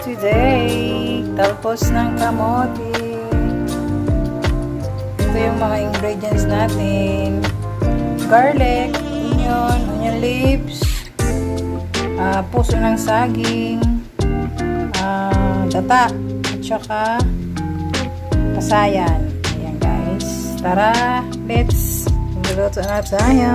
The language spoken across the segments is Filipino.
today. Talbos ng kamote. Ito yung mga ingredients natin. Garlic, onion leaves, puso ng saging, data, at saka pasayan. Ayan guys. Tara, let's magluto na tayo.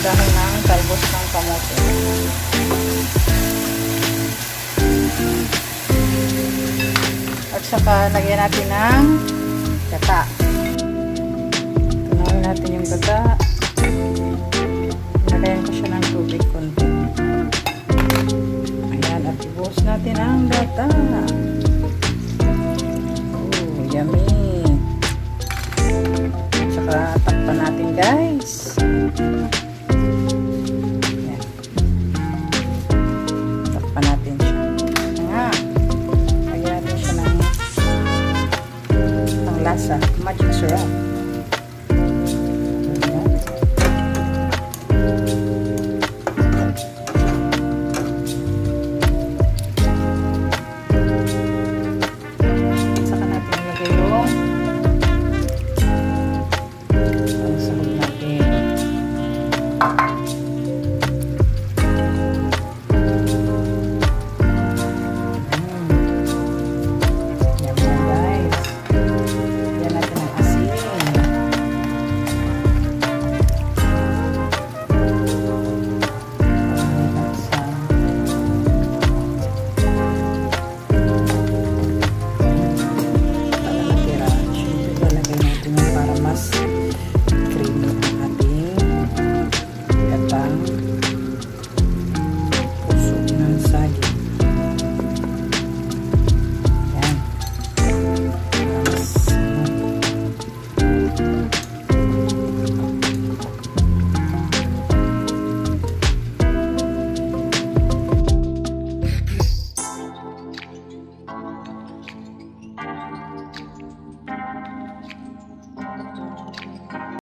Dahon ng talbos ng kamote. At saka lagyan natin ng gata. Tunawin natin yung gata. Lagyan ko siya ng tubig konti. Ayan, at ibuhos natin ang gata. Oh, yummy. At saka takpan natin guys. Lasa, magic syrup. Saka natin ilagay yung sahog natin. Mas